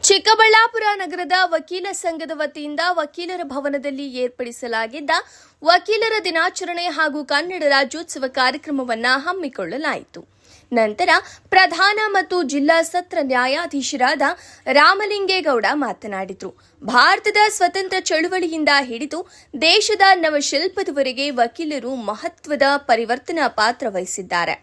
ಚಿಕ್ಕಬಳ್ಳಾಪುರ ನಗರದ ವಕೀಲ ಸಂಘದ ವತಿಯಿಂದ ವಕೀಲರ ಭವನದಲ್ಲಿ ಏರ್ಪಡಿಸಲಾಗಿದ್ದ ವಕೀಲರ ದಿನಾಚರಣೆ ಹಾಗೂ ಕನ್ನಡ ರಾಜ್ಯೋತ್ಸವ ಕಾರ್ಯಕ್ರಮವನ್ನು ಹಮ್ಮಿಕೊಳ್ಳಲಾಯಿತು. ನಂತರ ಪ್ರಧಾನ ಮತ್ತು ಜಿಲ್ಲಾ ಸತ್ರ ನ್ಯಾಯಾಧೀಶರಾದ ರಾಮಲಿಂಗೇಗೌಡ ಮಾತನಾಡಿದರು. ಭಾರತದ ಸ್ವತಂತ್ರ ಚಳುವಳಿಯಿಂದ ಹಿಡಿದು ದೇಶದ ನವಶಿಲ್ಪದವರೆಗೆ ವಕೀಲರು ಮಹತ್ವದ ಪರಿವರ್ತನಾ ಪಾತ್ರ ವಹಿಸಿದ್ದಾರೆ.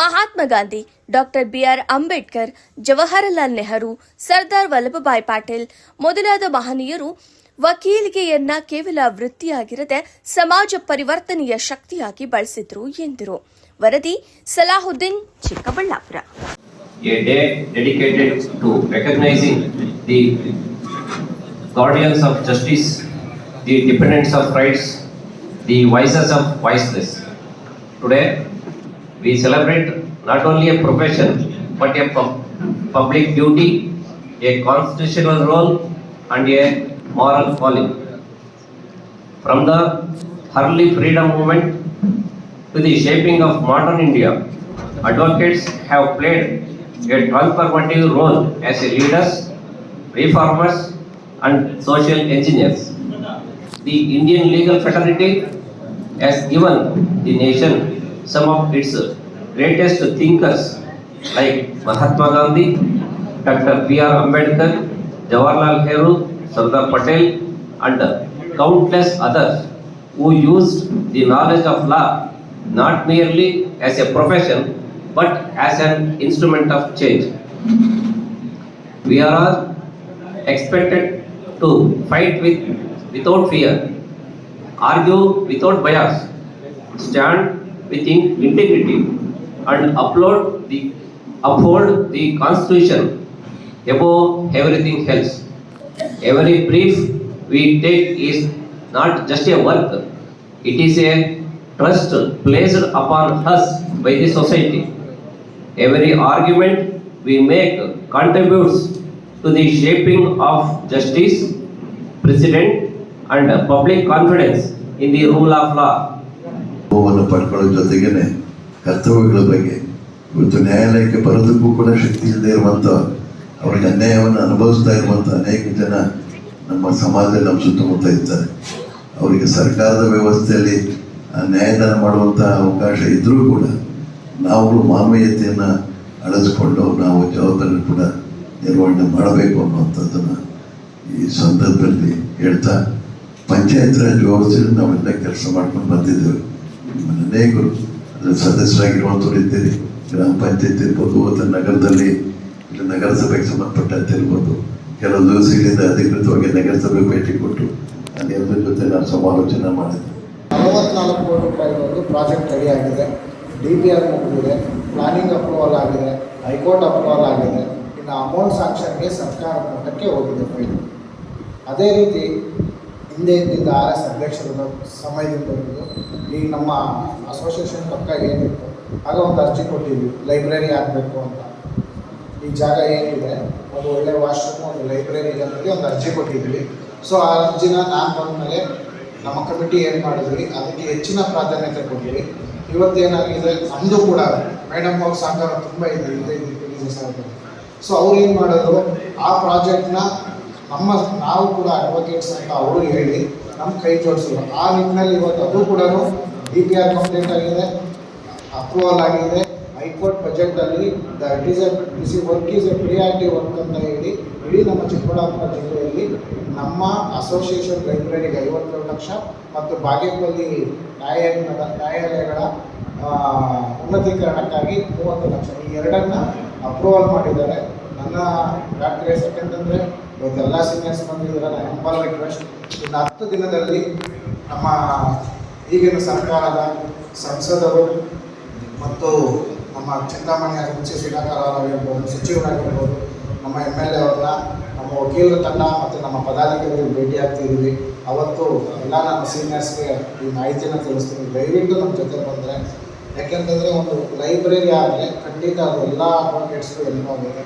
ಮಹಾತ್ಮ ಗಾಂಧಿ, ಡಾಕ್ಟರ್ ಬಿಆರ್ ಅಂಬೇಡ್ಕರ್, ಜವಾಹರಲಾಲ್ ನೆಹರು, ಸರ್ದಾರ್ ವಲ್ಲಭಭಾಯಿ ಪಟೇಲ್ ಮೊದಲಾದ ಮಹನೀಯರು ವಕೀಲಿಗೆಯನ್ನ ಕೇವಲ ವೃತ್ತಿಯಾಗಿರದೆ ಸಮಾಜ ಪರಿವರ್ತನೆಯ ಶಕ್ತಿಯಾಗಿ ಬಳಸಿದ್ರು ಎಂದರು. ವರದಿ Salahuddin, Chikkaballapur. A day dedicated to recognizing the guardians of justice, the dependents of rights, the voices of voiceless. Today, we celebrate not only a profession but a public duty, a constitutional role and a moral calling. From the early freedom movement to the shaping of modern India, advocates have played a transformative role as leaders, reformers and social engineers. The Indian legal fraternity has given the nation some of its greatest thinkers like Mahatma Gandhi, Dr. B.R. Ambedkar, Jawaharlal Nehru, Sardar Patel and countless others who used the knowledge of law not merely as a profession but as an instrument of change. We are all expected to fight without fear, argue without bias, stand with integrity and uphold the Constitution above everything else. Every brief we take is not just a work, it is a trust placed upon us by the society. Every argument we make contributes to the shaping of justice, precedent and public confidence in the rule of law. ಪಡ್ಕೊಳ್ಳೋ ಜೊತೆಗೇನೆ ಕರ್ತವ್ಯಗಳ ಬಗ್ಗೆ ಇವತ್ತು ನ್ಯಾಯಾಲಯಕ್ಕೆ ಬರೋದಕ್ಕೂ ಕೂಡ ಶಕ್ತಿ ಇಲ್ಲದೆ ಇರುವಂಥ ಅವರಿಗೆ ಅನ್ಯಾಯವನ್ನು ಅನುಭವಿಸ್ತಾ ಇರುವಂಥ ಅನೇಕ ಜನ ನಮ್ಮ ಸಮಾಜದಲ್ಲಿ ನಮ್ಮ ಸುತ್ತಮುತ್ತ ಇರ್ತಾರೆ. ಅವರಿಗೆ ಸರ್ಕಾರದ ವ್ಯವಸ್ಥೆಯಲ್ಲಿ ನ್ಯಾಯದಾನ ಮಾಡುವಂಥ ಅವಕಾಶ ಇದ್ದರೂ ಕೂಡ ನಾವುಗಳು ಮಾನವೀಯತೆಯನ್ನು ಅಳಿಸ್ಕೊಂಡು ನಾವು ಜವಾಬ್ದಾರಿ ಕೂಡ ನಿರ್ವಹಣೆ ಮಾಡಬೇಕು ಅನ್ನುವಂಥದ್ದನ್ನು ಈ ಸಂದರ್ಭದಲ್ಲಿ ಹೇಳ್ತಾ, ಪಂಚಾಯತ್ ರಾಜ್ ವ್ಯವಸ್ಥೆಯಲ್ಲಿ ನಾವೆಲ್ಲ ಕೆಲಸ ಮಾಡ್ಕೊಂಡು ಬಂದಿದ್ದೇವೆ. ಅನೇಕರು ಅದರ ಸದಸ್ಯರಾಗಿರುವಂಥವ್ರು ಇದ್ದೀರಿ. ಗ್ರಾಮ ಪಂಚಾಯತ್ ಇರ್ಬೋದು ಅಥವಾ ನಗರದಲ್ಲಿ ಇಲ್ಲಿ ನಗರಸಭೆಗೆ ಸಂಬಂಧಪಟ್ಟಂತೆ ಇರ್ಬೋದು. ಕೆಲವು ದಿವಸಗಳಿಂದ ಅಧಿಕೃತವಾಗಿ ನಗರಸಭೆ ಭೇಟಿ ಕೊಟ್ಟು ಅಲ್ಲಿ ಎಲ್ಲರ ಜೊತೆ ನಾವು ಸಮಾಲೋಚನೆ ಮಾಡಿದ್ವಿ. 44 ಕೋಟಿ ರೂಪಾಯಿ ಒಂದು ಪ್ರಾಜೆಕ್ಟ್ ರೆಡಿ ಆಗಿದೆ. DPR ಮುಗಿದಿದೆ, ಪ್ಲಾನಿಂಗ್ ಅಪ್ರೂವಲ್ ಆಗಿದೆ, ಹೈಕೋರ್ಟ್ ಅಪ್ರೂವಲ್ ಆಗಿದೆ. ಇನ್ನು ಅಮೌಂಟ್ ಸ್ಯಾಂಕ್ಷನ್ಗೆ ಸರ್ಕಾರ ಮಟ್ಟಕ್ಕೆ ಹೋಗಿದೆ ಫೈಲ್. ಅದೇ ರೀತಿ ಹಿಂದೆ ಇದ್ದಿದ್ದ RS ಅಧ್ಯಕ್ಷರ ಸಮಯದಿಂದ ಈಗ ನಮ್ಮ ಅಸೋಸಿಯೇಷನ್ ಪಕ್ಕ ಏನಿತ್ತು ಆಗ ಒಂದು ಅರ್ಜಿ ಕೊಟ್ಟಿದ್ವಿ, ಲೈಬ್ರರಿ ಆಗಬೇಕು ಅಂತ. ಈ ಜಾಗ ಏನಿದೆ ಒಂದು ಒಳ್ಳೆಯ ವಾಶ್ರೂಮ್, ಒಂದು ಲೈಬ್ರರಿ ಅನ್ನೋದು ಒಂದು ಅರ್ಜಿ ಕೊಟ್ಟಿದ್ವಿ. ಸೊ ಆ ಅರ್ಜಿನ ನಾನು ಬಂದಮೇಲೆ ನಮ್ಮ ಕಮಿಟಿ ಏನು ಮಾಡಿದ್ವಿ, ಅದಕ್ಕೆ ಹೆಚ್ಚಿನ ಪ್ರಾಧಾನ್ಯತೆ ಕೊಟ್ಟಿವಿ. ಇವತ್ತೇನಾಗಿದೆ, ನಮ್ಮದು ಕೂಡ ಮೇಡಮ್ ಅವ್ರ ಸಹಕಾರ ತುಂಬ ಇದೆ ಸರ್ಕಾರ. ಸೊ ಅವ್ರು ಏನು ಮಾಡೋದು, ಆ ಪ್ರಾಜೆಕ್ಟ್ನ ನಾವು ಕೂಡ ಅಡ್ವೊಕೇಟ್ಸ್ ಅಂತ ಅವರು ಹೇಳಿ ನಮ್ಮ ಕೈ ಜೋಡಿಸಿದ್ರು. ಆ ನಿಟ್ಟಿನಲ್ಲಿ ಇವತ್ತು ಅದು ಕೂಡ DPR ಕಂಪ್ಲೀಟ್ ಆಗಿದೆ, ಅಪ್ರೂವಲ್ ಆಗಿದೆ. ಹೈಕೋರ್ಟ್ ಬಜೆಟಲ್ಲಿ this work is a priority work ಅಂತ ಹೇಳಿ ಇಡೀ ನಮ್ಮ ಚಿಕ್ಕಬಳ್ಳಾಪುರ ಜಿಲ್ಲೆಯಲ್ಲಿ ನಮ್ಮ ಅಸೋಸಿಯೇಷನ್ ಲೈಬ್ರರಿಗೆ 52 ಲಕ್ಷ ಮತ್ತು ಬಾಗೇಪಲ್ಲಿ ನ್ಯಾಯಾಲಯಗಳ ಉನ್ನತೀಕರಣಕ್ಕಾಗಿ 30 ಲಕ್ಷ, ಈ ಎರಡನ್ನು ಅಪ್ರೂವಲ್ ಮಾಡಿದ್ದಾರೆ. ನನ್ನ ಪ್ರಾಕ್ಟಿಸ್ ಯಾಕೆಂತಂದರೆ ಇವತ್ತೆಲ್ಲ ಸೀನಿಯರ್ಸ್ ಬಂದಿದ್ದಾರೆ. ನನ್ನ ರಿಕ್ವೆಸ್ಟ್, ಇನ್ನು 10 ದಿನದಲ್ಲಿ ನಮ್ಮ ಈಗಿನ ಸರ್ಕಾರದ ಸಂಸದರು ಮತ್ತು ನಮ್ಮ ಚಿಂತಾಮಣಿ ಮುಂಚೆ ಸುಧಾಕರ್ ಸಚಿವರಾಗಿರ್ಬೋದು, ನಮ್ಮ MLA ಅವ್ರನ್ನ, ನಮ್ಮ ವಕೀಲರ ತಂಡ ಮತ್ತು ನಮ್ಮ ಪದಾಧಿಕಾರಿಗಳು ಭೇಟಿ ಆಗ್ತಿದ್ದೀವಿ. ಅವತ್ತು ಎಲ್ಲ ನಮ್ಮ ಸೀನಿಯರ್ಸ್ಗೆ ಈ ಮಾಹಿತಿಯನ್ನು ತಿಳಿಸ್ತೀವಿ. ದಯವಿಟ್ಟು ನಮ್ಮ ಜೊತೆ ಬಂದರೆ, ಯಾಕೆಂತಂದರೆ ಒಂದು ಲೈಬ್ರರಿ ಆದರೆ ಖಂಡಿತ ಅದು ಎಲ್ಲ ಅಡ್ವೊಕೇಟ್ಸ್ಗೂ ಹೆಲ್ಪ್ ಆಗುತ್ತೆ.